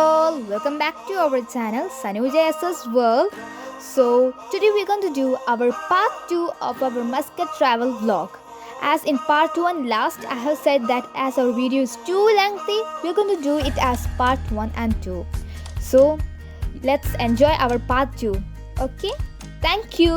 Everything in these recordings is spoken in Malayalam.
all, welcome back to our channel Sanuja's World. So today we're going to do our part 2 of our Muscat travel vlog. As in part 1 last I have said that as our video is too lengthy, we're going to do it as part 1 and 2. So let's enjoy our part 2. Okay, thank you.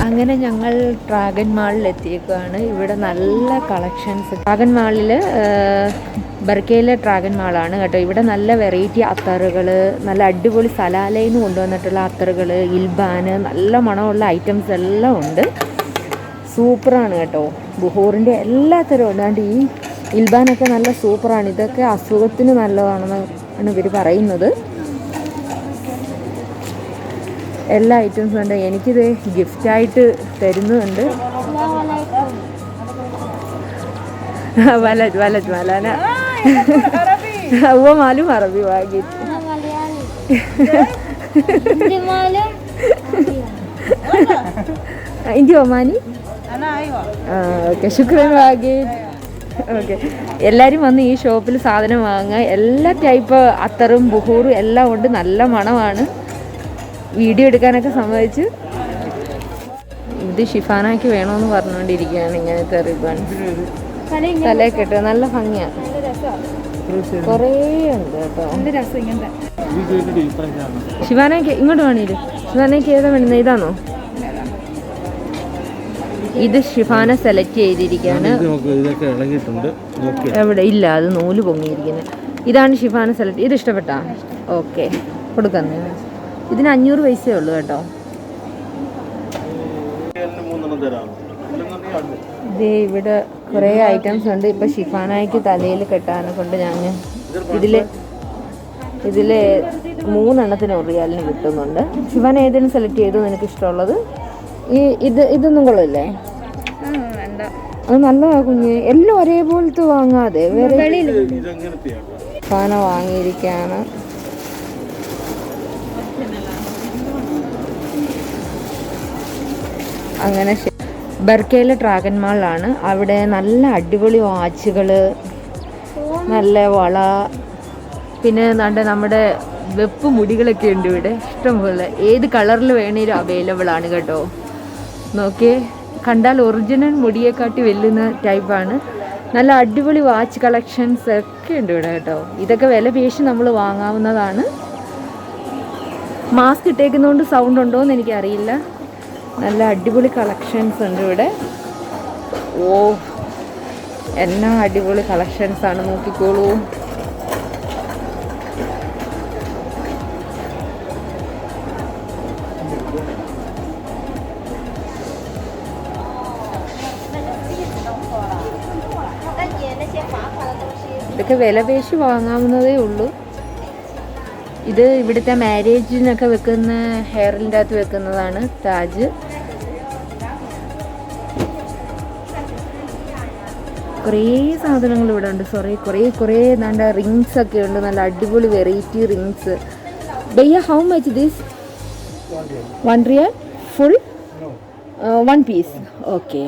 അങ്ങനെ ഞങ്ങൾ ഡ്രാഗൺ മാളിൽ എത്തിയേക്കുകയാണ്. ഇവിടെ നല്ല കളക്ഷൻസ്. ഡ്രാഗൺ മാളിൽ ബർക്കയിലെ ഡ്രാഗൺ മാളാണ് കേട്ടോ. ഇവിടെ നല്ല വെറൈറ്റി അത്തറുകൾ, നല്ല അടിപൊളി സലാലയിൽ നിന്ന് കൊണ്ടുവന്നിട്ടുള്ള അത്തറുകൾ, ഇൽബാന്, നല്ല മണമുള്ള ഐറ്റംസ് എല്ലാം ഉണ്ട്. സൂപ്പറാണ് കേട്ടോ. ബുഹൂറിൻ്റെ എല്ലാ തരവും ഉണ്ട്. അതുകൊണ്ട് ഈ ഇൽബാനൊക്കെ നല്ല സൂപ്പറാണ്. ഇതൊക്കെ അസുഖത്തിന് നല്ലതാണെന്നാണ് ഇവർ പറയുന്നത്. എല്ലാ ഐറ്റംസും ഉണ്ട്. എനിക്കിത് ഗിഫ്റ്റായിട്ട് തരുന്നുണ്ട്. വലത് വലത് മലാന മാലും അറബി വാങ്ങിയിട്ട് ഇന്ത്യ ഒമാനി. ഓക്കെ, ശുക്രൻ വാഗിറ്റ്. ഓക്കെ, എല്ലാവരും വന്ന് ഈ ഷോപ്പിൽ സാധനം വാങ്ങുക. എല്ലാ ടൈപ്പ് അത്തറും ബുഹൂറും എല്ലാം ഉണ്ട്. നല്ല മണമാണ്. വീഡിയോ എടുക്കാനൊക്കെ സമ്മതിച്ചു. ഇത് ഷിഫാനാക്ക് വേണമെന്ന് പറഞ്ഞുകൊണ്ടിരിക്കുകയാണ്. ഇങ്ങനത്തെ റിബൺ തലേ കെട്ട് നല്ല ഭംഗിയാണ്. കുറേ ഉണ്ട് കേട്ടോ. ശിവാനയ്ക്ക് ഇങ്ങോട്ട് വേണേല്. ശിവാനയ്ക്ക് ഏതാ വേണ്ടുന്നത്? ഇതാണോ? ഇത് ഷിഫാന സെലക്ട് ചെയ്തിരിക്കുകയാണ്. എവിടെ ഇല്ല, അത് നൂല് പൊങ്ങിയിരിക്കുന്നത്. ഇതാണ് ഷിഫാന സെലക്ട്. ഇത് ഇഷ്ടപ്പെട്ടാ? ഓക്കെ, കൊടുക്കുന്നേ. ഇതിന് 500 പൈസയേ ഉള്ളൂ കേട്ടോ. ഇത് ഇവിടെ കുറേ ഐറ്റംസ് ഉണ്ട്. ഇപ്പം ഷിഫാനായ്ക്ക് തലയിൽ കെട്ടാനെ കൊണ്ട് ഞാൻ ഇതിൽ 3 എണ്ണത്തിന് റിയാലിന് കിട്ടുന്നുണ്ട്. ഷിഫാന ഏതെങ്കിലും സെലക്ട് ചെയ്തു നിനക്ക് ഇഷ്ടമുള്ളത്? ഇതൊന്നും കൊള്ളില്ലേ? അത് നല്ലതാ കുഞ്ഞ്. എല്ലാം ഒരേപോലത്തെ വാങ്ങാതെ വേറെ ഷിഫാന വാങ്ങിയിരിക്കുകയാണ്. അങ്ങനെ ബർക്കയിലെ ഡ്രാഗൺ മാളിലാണ്. അവിടെ നല്ല അടിപൊളി വാച്ചുകൾ, നല്ല വള, പിന്നെ നമ്മുടെ വെപ്പ് മുടികളൊക്കെ ഉണ്ട് ഇവിടെ ഇഷ്ടംപോലെ. ഏത് കളറിൽ വേണേലും അവൈലബിൾ ആണ് കേട്ടോ. നോക്കിയേ, കണ്ടാൽ ഒറിജിനൽ മുടിയെക്കാട്ടി വെല്ലുന്ന ടൈപ്പാണ്. നല്ല അടിപൊളി വാച്ച് കളക്ഷൻസ് ഒക്കെ ഉണ്ട് ഇവിടെ കേട്ടോ. ഇതൊക്കെ വില പേശി നമ്മൾ വാങ്ങാവുന്നതാണ്. മാസ്ക് ഇട്ടേക്കുന്നതുകൊണ്ട് സൗണ്ട് ഉണ്ടോ എന്ന് എനിക്കറിയില്ല. നല്ല അടിപൊളി കളക്ഷൻസ് ഉണ്ട് ഇവിടെ. ഓ, എന്നാ അടിപൊളി കളക്ഷൻസാണ്, നോക്കിക്കോളൂ. ഇതൊക്കെ വില പേശി വാങ്ങാവുന്നതേ ഉള്ളൂ. ഇത് ഇവിടുത്തെ മാരേജിനൊക്കെ വെക്കുന്ന ഹെയറിൻ്റെ അകത്ത് വെക്കുന്നതാണ് താജ്. കുറേ സാധനങ്ങൾ ഇവിടെ ഉണ്ട്. കുറേ നല്ല റിങ്സ് ഒക്കെ ഉണ്ട്. നല്ല അടിപൊളി variety rings. Bhaiya, how much this? 1 riyal full? 1 piece. Okay.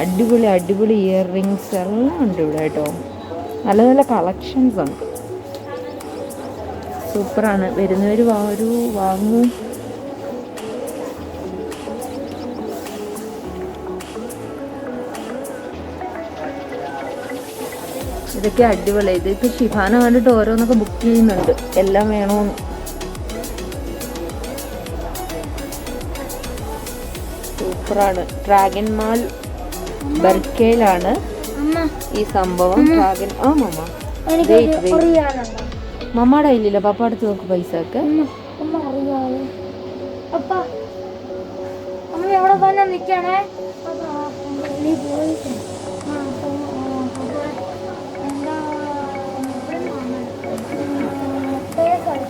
അടിപൊളി ഇയർ റിങ്സ് എല്ലാം ഉണ്ട് ഇവിടെ കേട്ടോ. നല്ല കളക്ഷൻസ് ആണ്. സൂപ്പറാണ്. വരുന്നവർ വാങ്ങൂ. ഇതൊക്കെ അടിപൊളി. ഇതൊക്കെ ഷിഫാന കണ്ടിട്ട് ഓരോന്നൊക്കെ ബുക്ക് ചെയ്യുന്നുണ്ട്, എല്ലാം വേണമെന്ന്. സൂപ്പറാണ്. ഡ്രാഗൺ മാൾ ബർക്കയിലാണ് ഈ സംഭവം. ഡ്രാഗൺ മമ്മയുടെ കയ്യിലില്ല, പപ്പ അടുത്ത് നോക്ക് പൈസ ഒക്കെ.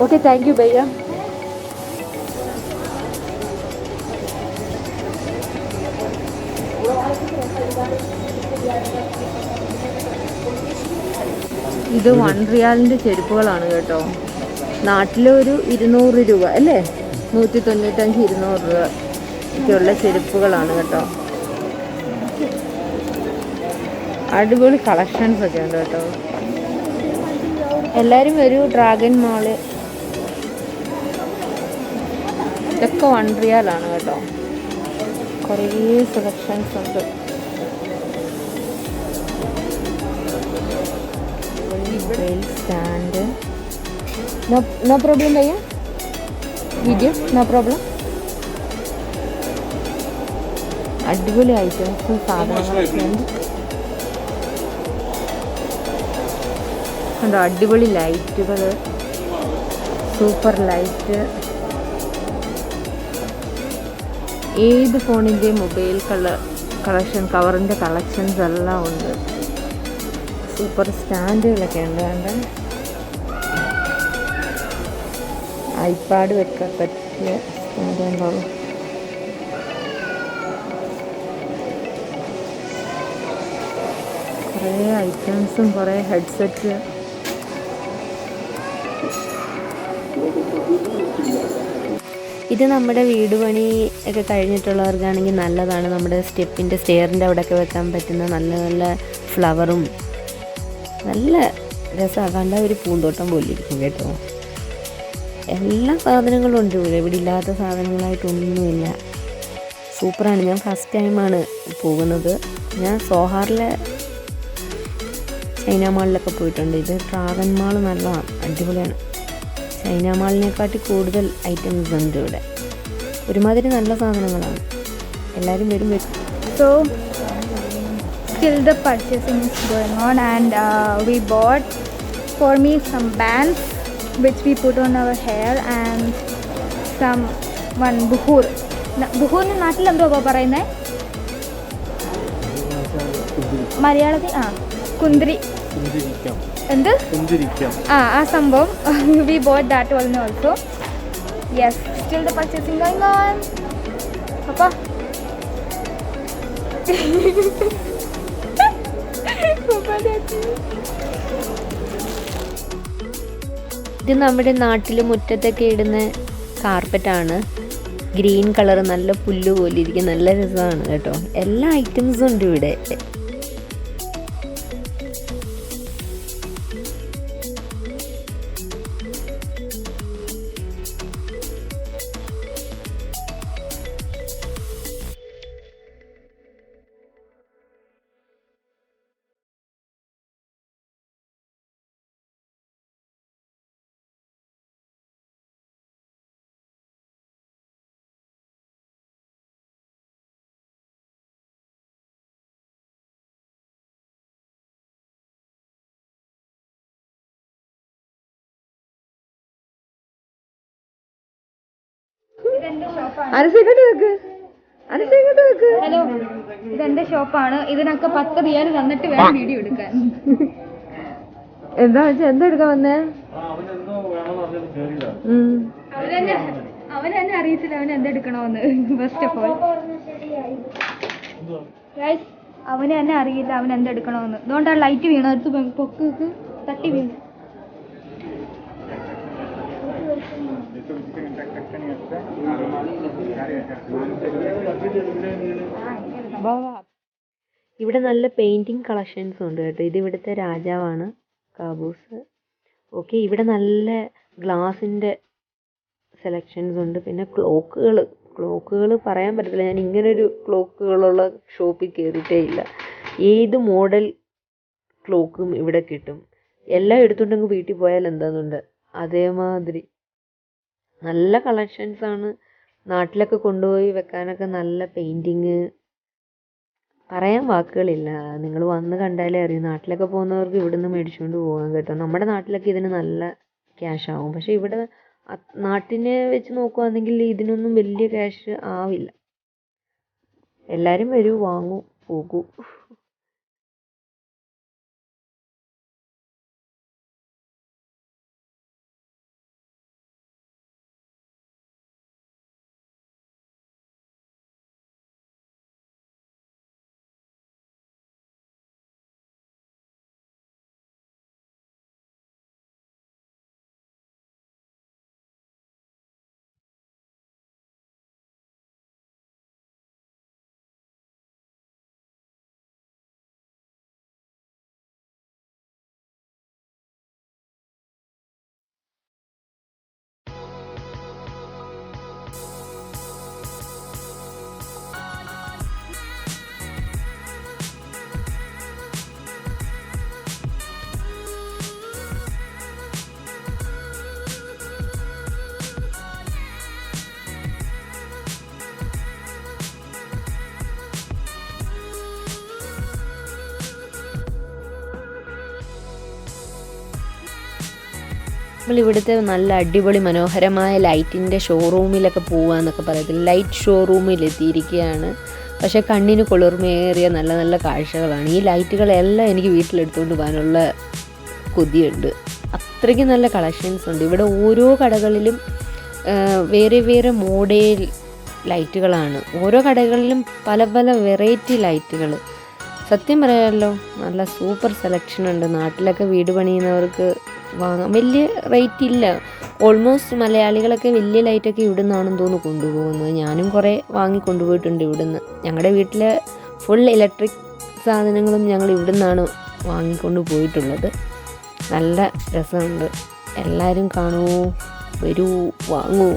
Okay, thank you bhaiya. ഇത് 1 റിയാലിൻ്റെ ചെരുപ്പുകളാണ് കേട്ടോ. നാട്ടിലൊരു 200 രൂപ അല്ലേ, 195-200 രൂപ ഒക്കെയുള്ള ചെരുപ്പുകളാണ് കേട്ടോ. അടിപൊളി കളക്ഷൻസ് ഒക്കെ ഉണ്ട് കേട്ടോ. എല്ലാവരും ഒരു ഡ്രാഗൺ മാള്. ഇതൊക്കെ 1 റിയാലാണ് കേട്ടോ. കുറേ സെലക്ഷൻസ് ഉണ്ട്. Stand. No problem bhaiya, video no problem. അടിപൊളി ഐറ്റംസ് സാധനങ്ങളൊക്കെ ഉണ്ട്. കണ്ടോ, അടിപൊളി ലൈറ്റുകൾ, സൂപ്പർ ലൈറ്റ്. ഏത് ഫോണിൻ്റെ മൊബൈൽ കളക്ഷൻ, കവറിൻ്റെ കളക്ഷൻസ് എല്ലാം ഉണ്ട്. സൂപ്പർ സ്റ്റാൻഡുകളൊക്കെ ഉണ്ട്. കണ്ട് ഐപാഡ് വെക്കാൻ പറ്റിയ സ്റ്റാൻഡുകളോ. കുറേ ഐറ്റംസും കുറേ ഹെഡ്സെറ്റ്. ഇത് നമ്മുടെ വീട് പണി ഒക്കെ കഴിഞ്ഞിട്ടുള്ളവർക്കാണെങ്കിൽ നല്ലതാണ്. നമ്മുടെ സ്റ്റെയറിൻ്റെ അവിടെയൊക്കെ വെക്കാൻ പറ്റുന്ന നല്ല ഫ്ലവറും നല്ല രസമാണ്. കണ്ട ഒരു പൂന്തോട്ടം പോലെ ഇരിക്കും കേട്ടോ. എല്ലാ സാധനങ്ങളും ഉണ്ട് ഇവിടെ ഇല്ലാത്ത സാധനങ്ങളായിട്ടൊന്നുമില്ല. സൂപ്പറാണ്. ഞാൻ ഫസ്റ്റ് ടൈമാണ് പോകുന്നത്. ഞാൻ സോഹാറിലെ ചൈന മാളിലൊക്കെ പോയിട്ടുണ്ട്. ഇത് ഡ്രാഗൺ മാൾ നല്ലതാണ്, അടിപൊളിയാണ്. ചൈന മാളിനെക്കാട്ടി കൂടുതൽ ഐറ്റംസ് ഉണ്ട് ഇവിടെ. ഒരുമാതിരി നല്ല സാധനങ്ങളാണ്. എല്ലാവരും വരും. So still the purchasing is going on, and we bought for me some bands which we put on our hair, and some one buhur. ബുഹൂറിന് നാട്ടിൽ എന്തോ പറയുന്നേ മലയാളത്തിൽ? കുന്തിരി. എന്ത്? ആ സംഭവം. we bought that one also. Yes, still the purchasing going on. Papa. ഇത് നമ്മുടെ നാട്ടിൽ മുറ്റത്തൊക്കെ ഇടുന്ന കാർപ്പറ്റാണ്. ഗ്രീൻ കളർ, നല്ല പുല്ല് പോലെ ഇരിക്കും. നല്ല രസമാണ് കേട്ടോ. എല്ലാ ഐറ്റംസും ഉണ്ട് ഇവിടെ. രണ്ട് ഷോപ്പാണ്. അരസിക്കട്ട് വെക്ക്. ഹലോ, ഇതെന്റെ ഷോപ്പാണ്. ഇതിനൊക്കെ 10 റിയാൽ തന്നിട്ട് വേണം വീഡിയോ എടുക്കാൻ. എന്താ വെച്ചാ എന്താ എടുക്കാൻ വന്നേ? അവനെന്നെ അറിയത്തില്ല അവൻ എന്തെടുക്കണോന്ന്. ഫസ്റ്റ് ഓഫ് ഓൾ അവന് തന്നെ അറിയില്ല അവൻ എന്തെടുക്കണോന്ന്. അതുകൊണ്ടാണ് ലൈറ്റ് വീണ അടുത്ത് പൊക്ക് തട്ടി വീണു. ഇവിടെ നല്ല പെയിന്റിങ് കളക്ഷൻസ് ഉണ്ട് കേട്ടോ. ഇത് ഇവിടുത്തെ രാജാവാണ് കാബൂസ്. ഓക്കെ, ഇവിടെ നല്ല ഗ്ലാസിൻ്റെ സെലക്ഷൻസ് ഉണ്ട്. പിന്നെ ക്ലോക്കുകൾ പറയാൻ പറ്റത്തില്ല. ഞാൻ ഇങ്ങനൊരു ക്ലോക്കുകളുള്ള ഷോപ്പിൽ കയറിയിട്ടേ ഇല്ല. ഏത് മോഡൽ ക്ലോക്കും ഇവിടെ കിട്ടും. എല്ലാം എടുത്തുകൊണ്ടെങ്കിൽ വീട്ടിൽ പോയാൽ എന്താണെന്നുണ്ട് അതേമാതിരി നല്ല കളക്ഷൻസാണ്. നാട്ടിലൊക്കെ കൊണ്ടുപോയി വെക്കാനൊക്കെ നല്ല പെയിൻറ്റിങ്, പറയാൻ വാക്കുകളില്ല. നിങ്ങൾ വന്ന് കണ്ടാലേ അറിയും. നാട്ടിലൊക്കെ പോകുന്നവർക്ക് ഇവിടുന്ന് മേടിച്ചുകൊണ്ട് പോകാൻ കേട്ടോ. നമ്മുടെ നാട്ടിലൊക്കെ ഇതിന് നല്ല ക്യാഷ് ആവും. പക്ഷേ ഇവിടെ നാട്ടിനെ വെച്ച് നോക്കുകയാണെങ്കിൽ ഇതിനൊന്നും വലിയ ക്യാഷ് ആവില്ല. എല്ലാവരും വരൂ, വാങ്ങൂ, പോകൂ. നമ്മളിവിടുത്തെ നല്ല അടിപൊളി മനോഹരമായ ലൈറ്റിൻ്റെ ഷോറൂമിലൊക്കെ പോവാന്നൊക്കെ പറയത്തില്ല. ലൈറ്റ് ഷോറൂമിൽ എത്തിയിരിക്കുകയാണ്. പക്ഷേ കണ്ണിന് കുളിർമയേറിയ നല്ല നല്ല കാഴ്ചകളാണ്. ഈ ലൈറ്റുകളെല്ലാം എനിക്ക് വീട്ടിലെടുത്തുകൊണ്ട് പോകാനുള്ള കൊതിയുണ്ട്. അത്രയ്ക്ക് നല്ല കളക്ഷൻസ് ഉണ്ട്. ഇവിടെ ഓരോ കടകളിലും വേറെ വേറെ മോഡൽ ലൈറ്റുകളാണ്. ഓരോ കടകളിലും പല പല വെറൈറ്റി ലൈറ്റുകൾ. സത്യം പറയാമല്ലോ, നല്ല സൂപ്പർ സെലക്ഷൻ ഉണ്ട്. നാട്ടിലൊക്കെ വീട് പണിയുന്നവർക്ക് വാങ്ങാം. വലിയ റേറ്റ് ഇല്ല. ഓൾമോസ്റ്റ് മലയാളികളൊക്കെ വലിയ ലൈറ്റൊക്കെ ഇവിടെ നിന്നാണെന്ന് തോന്നുന്നു കൊണ്ടുപോകുന്നത്. ഞാനും കുറേ വാങ്ങി കൊണ്ടുപോയിട്ടുണ്ട് ഇവിടുന്ന്. ഞങ്ങളുടെ വീട്ടിലെ ഫുൾ ഇലക്ട്രിക് സാധനങ്ങളും ഞങ്ങൾ ഇവിടെ നിന്നാണ് വാങ്ങിക്കൊണ്ട് പോയിട്ടുള്ളത്. നല്ല രസമുണ്ട്. എല്ലാവരും കാണൂ, വരൂ, വാങ്ങൂ.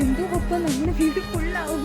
എന്തോ ഒപ്പം നമ്മുടെ വീട് ഫുള്ളാവും.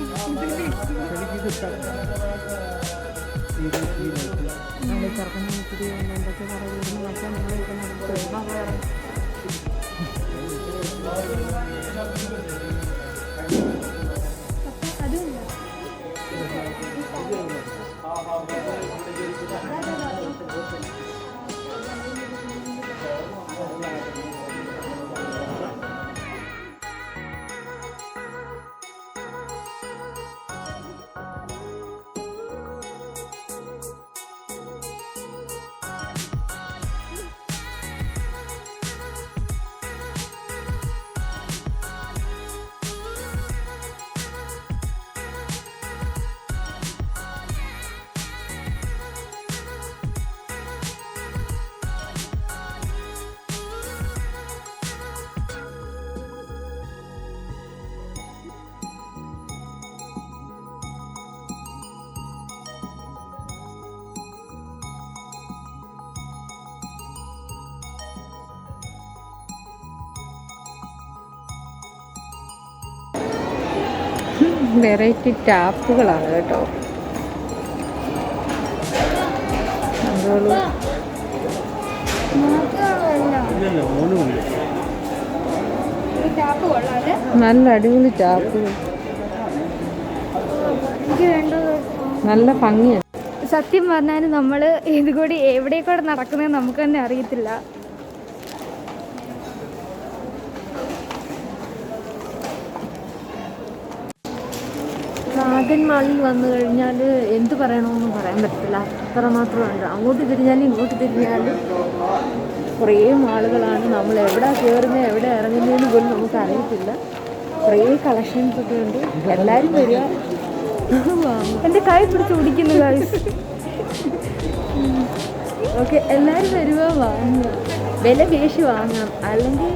വെറൈറ്റി ടാപ്പുകളാണ് കേട്ടോ. കണ്ടോളൂ. നല്ല അടിപൊളി ടാപ്പുകൾ, നല്ല ഭംഗിയാണ്. സത്യം പറഞ്ഞാൽ നമ്മൾ ഇതുകൂടി എവിടെക്കൂടെ നടക്കുന്നത് നമുക്ക് തന്നെ അറിയത്തില്ല. ഡ്രാഗൺ മാളിൽ വന്നു കഴിഞ്ഞാൽ എന്ത് പറയണമെന്ന് പറയാൻ പറ്റില്ല, അത്രമാത്രമുണ്ട്. അങ്ങോട്ട് തിരിഞ്ഞാലും ഇങ്ങോട്ട് തിരിഞ്ഞാലും കുറേ മാളുകളാണ്. നമ്മൾ എവിടെ കയറുന്നത് എവിടെ ഇറങ്ങുന്നതെന്ന് പോലും നമുക്ക് അറിയത്തില്ല. കുറേ കളക്ഷൻസ് ഒക്കെ ഉണ്ട്. എല്ലാവരും വരിക. എൻ്റെ കൈ പിടിച്ച് കുടിക്കുന്നു ഗൈസ്. ഓക്കെ, എല്ലാവരും വരിക, വാങ്ങുക, വില പേശി വാങ്ങാം, അല്ലെങ്കിൽ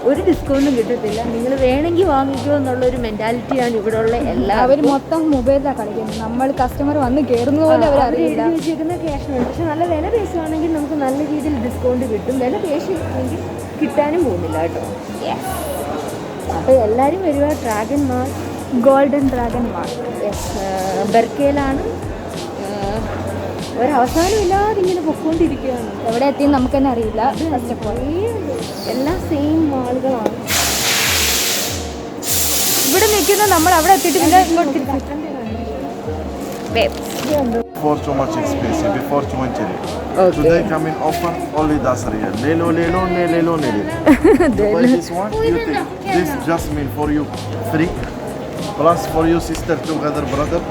ഒരു ഡിസ്കൗണ്ടും കിട്ടത്തില്ല. നിങ്ങൾ വേണമെങ്കിൽ വാങ്ങിക്കുമോ എന്നുള്ളൊരു മെൻറ്റാലിറ്റിയാണ് ഇവിടെ ഉള്ള എല്ലാവരും. അവർ മൊത്തം മൊബൈലിലാണ് കളിക്കുന്നത്. നമ്മൾ കസ്റ്റമർ വന്ന് കയറുന്ന പോലെ അവർ അറിയില്ല. വെച്ചിരിക്കുന്ന ക്യാഷാണ്. പക്ഷെ നല്ല വില പേശുവാണെങ്കിൽ നമുക്ക് നല്ല രീതിയിൽ ഡിസ്കൗണ്ട് കിട്ടും. വില പേശിയാണെങ്കിൽ കിട്ടാനും പോകുന്നില്ല കേട്ടോ. അപ്പോൾ എല്ലാവരും വരിക. Dragon Mall, Golden Dragon Mall. ബർക്കയിലാണ്. ഒരവസാനമില്ലാതെ ഇങ്ങനെ പൊക്കോണ്ടിരിക്കുകയാണ്. എവിടെ എത്തിയെന്ന് നമുക്ക് തന്നെ അറിയില്ല. എല്ലാം സെയിം മാളുകളാണ്. ഇവിടെ നിൽക്കുന്ന നമ്മൾ അവിടെ എത്തിയിട്ട് പിന്നെ ഇങ്ങോട്ട് തിരിച്ചു. Before too much expensive, before 20 riyal. Okay. Today come in offer only 10 riyal. Lelo, lelo, ne, lelo, ne, lelo. Buy this one, you take this jasmine for you free. Plus for you sister together brother.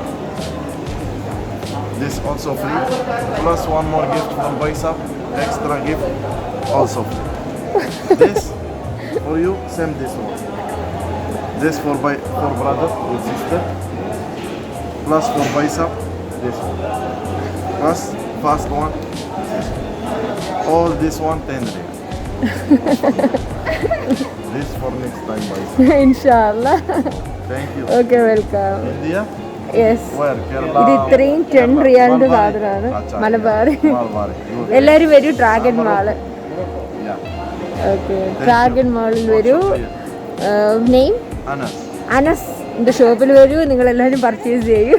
This also free. Plus one more gift from Baisap, extra gift also free. This for you, same this one. This for brother with sister. Plus for Baisap, this one. Plus fast one. All this one 10 riyal. This for next time Baisap. ഇൻഷാല്ലാ. Thank you. Okay, welcome. India? Yes. Where? Kerala? ഇത് ഇത്രയും 10 റിയാലിൻ്റെ സാധനമാണ്. Acha. മലബാർ. Malbari. Good. എല്ലാവരും വരൂ dragon mall. Yeah. Okay, dragon മാളിൽ വരൂ. Name Anas. അനസ്. എൻ്റെ ഷോപ്പിൽ വരൂ, നിങ്ങളെല്ലാവരും പർച്ചേസ് ചെയ്യൂ.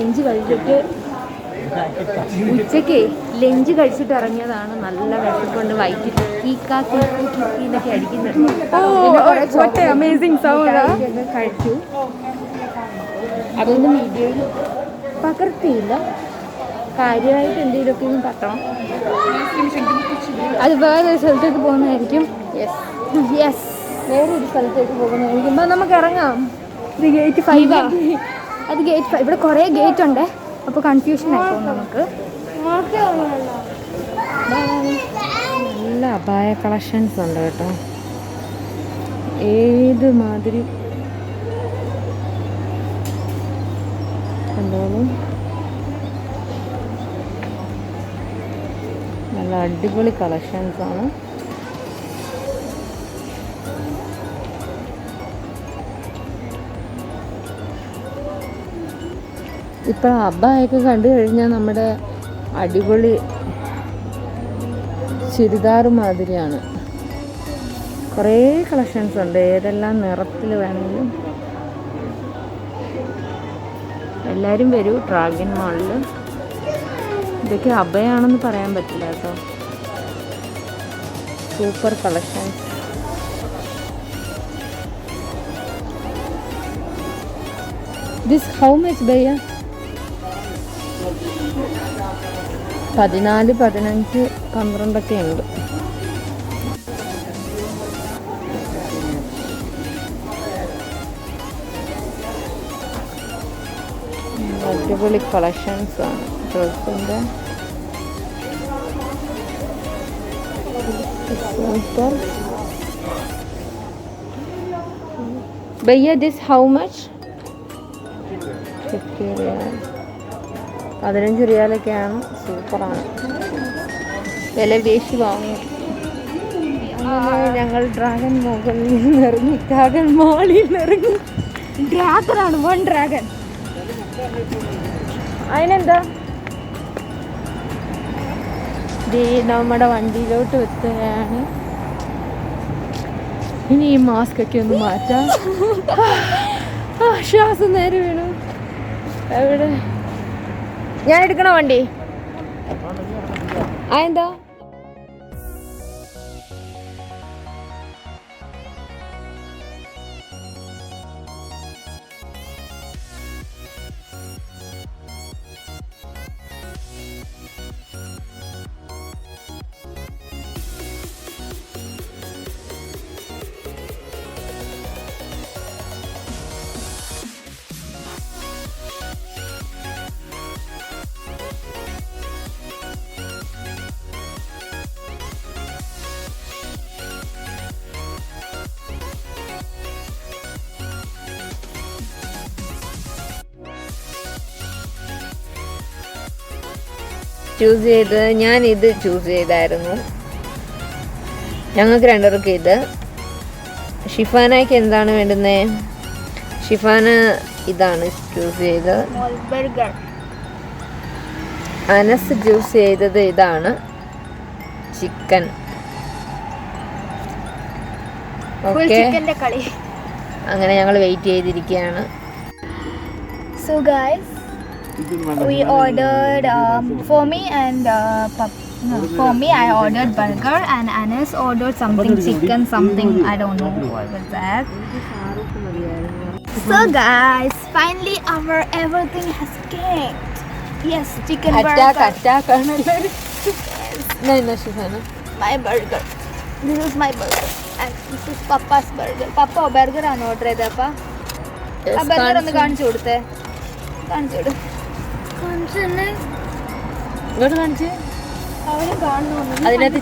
ലഞ്ച് കഴിച്ചിട്ട് ഉച്ചയ്ക്ക് ലഞ്ച് കഴിച്ചിട്ട് ഇറങ്ങിയതാണ്. നല്ല വിശപ്പുണ്ട്, വൈകിട്ട് എന്നൊക്കെ അടിക്കുന്നുണ്ട്. കഴിച്ചു. അതൊന്നും വീഡിയോയിൽ പകർത്തിയില്ല. കാര്യമായിട്ട് എന്തെങ്കിലുമൊക്കെ ഒന്നും പറ്റണം. അത് വേറൊരു സ്ഥലത്തേക്ക് പോകുന്നതായിരിക്കും. യെസ്, വേറൊരു സ്ഥലത്തേക്ക് പോകുന്നതായിരിക്കും. അപ്പം നമുക്ക് ഇറങ്ങാം. ഇത് ഗേറ്റ് 5 അത് ഗേറ്റ് 5. ഇവിടെ കുറേ ഗേറ്റ് ഉണ്ട്, അപ്പോൾ കൺഫ്യൂഷൻ ആയിപ്പോൾ നമുക്ക്. നല്ല അപായ കളക്ഷൻസ് ഉണ്ട് കേട്ടോ. ഏത് മാതിരി എന്തായാലും നല്ല അടിപൊളി കളക്ഷൻസ് ആണ്. ഇപ്പം അബ്ബയൊക്കെ കണ്ടു കഴിഞ്ഞാൽ നമ്മുടെ അടിപൊളി ചുരിദാർ മാതിരിയാണ്. കുറേ കളക്ഷൻസ് ഉണ്ട്, ഏതെല്ലാം നിറത്തിൽ വേണമെങ്കിലും. എല്ലാവരും വരൂ ഡ്രാഗൺ മാളിൽ. ഇതൊക്കെ അബയാണെന്ന് പറയാൻ പറ്റില്ല കേട്ടോ. Super collections. This how much bhaiya? 14, 15, 12 ഒക്കെ ഉണ്ട്. അടിപൊളി കളക്ഷൻസ് ആണ് ഡ്രസ്സിൻ്റെ. Super. Bhaiya this how much? 50 riyal. 15 റിയാലൊക്കെയാണ്. സൂപ്പറാണ്. വില പേശി വാങ്ങി. അങ്ങനെ ഞങ്ങൾ ഡ്രാഗൺ മാളിൽ നിന്നിറങ്ങി. ഡ്രാഗനാണ്, 1 ഡ്രാഗൺ. അതിനെന്താ? നമ്മുടെ വണ്ടിയിലോട്ട് എത്തുകയാണ്. ഇനി ഈ മാസ്ക് ഒക്കെ ഒന്ന് മാറ്റാം. ശ്വാസം നേരെ വീണു. എവിടെ? ഞാൻ എടുക്കണോ വണ്ടി? അതെന്താ? ചൂസ് ചെയ്ത് ഞാൻ ഇത് ചൂസ് ചെയ്തായിരുന്നു. ഞങ്ങൾക്ക് രണ്ടുപേർക്ക് ഇത്. ഷിഫാനയ്ക്ക് എന്താണ് വേണ്ടുന്നത്? ഷിഫാന ഇതാണ് ചൂസ് ചെയ്തത്. അനസ് ചൂസ് ചെയ്തത് ഇതാണ്, ചിക്കൻ. ഓക്കെ, അങ്ങനെ ഞങ്ങൾ വെയിറ്റ് ചെയ്തിരിക്കുകയാണ്. So guys, we ordered for me and for me I ordered burger and Anas ordered something chicken something, I don't know what was that. So guys, finally our everything has came. Yes, chicken burger. Attack. Yes. My burger. This is my burger and this is Papa's burger. Papa burger ആണ് ഓർഡർ ചെയ്തപ്പാ. ആ ബർഗർ ഒന്ന് കാണിച്ചു കൊടുത്തേ. കാണിച്ചു കൊടു. അതിനകത്ത്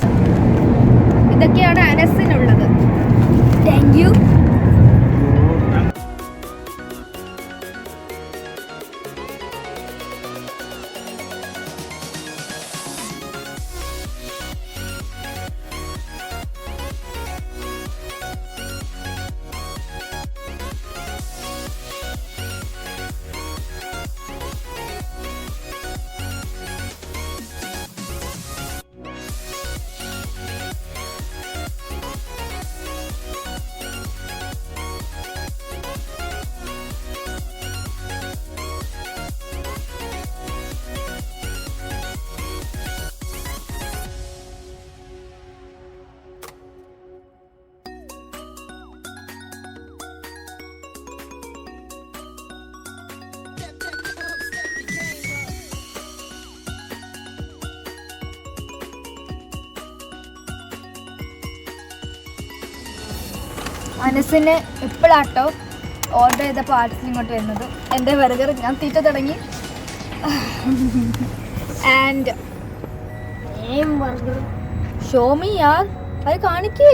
ഇതൊക്കെയാണ് അനസിനുള്ളത്. Thank you. അനസിന് എപ്പോഴാട്ടോ ഓർഡർ ചെയ്ത പാർസൽ ഇങ്ങോട്ട് വരുന്നത്. എൻ്റെ ബർഗർ ഞാൻ തീറ്റ തുടങ്ങി. ആൻഡ് ഷോ മീ യാർ, അത് കാണിക്കേ.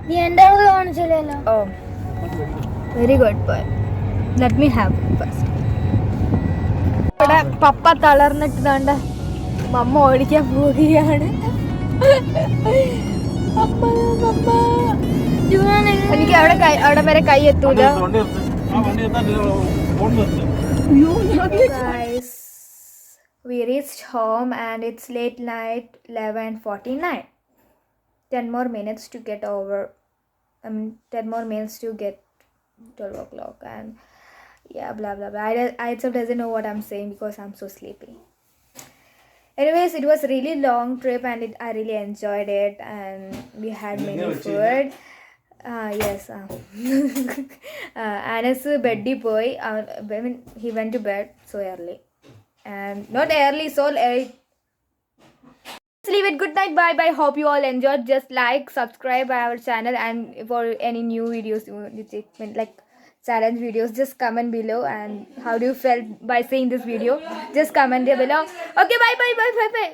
നീ എൻ്റെ അവിടെ കാണിച്ചില്ലല്ലോ. ഓ very good boy, let me have first. ഇവിടെ പപ്പ തളർന്നിട്ട് ദാണ്ട മമ്മ ഓടിക്കാൻ പോവുകയാണ്. എനിക്ക് അവിടെ വരെ കൈ എത്തൂല. Guys, we reached home and it's late night, 11:49. 10 more minutes to get over. 10 more minutes to get 12 o'clock, and yeah, blah blah blah. I itself doesn't know what I'm saying because I'm so sleepy. Anyways, it was really long trip and I really enjoyed it, and we had many food. Yes. Anas beddi boy. He went to bed so early, and not early, so late. Let's leave it. Good night. Bye bye. Hope you all enjoyed. Just like, subscribe our channel, and for any new videos you take, like challenge videos, just comment below. And how do you felt by seeing this video? Just comment there below. Okay. Bye bye bye bye bye.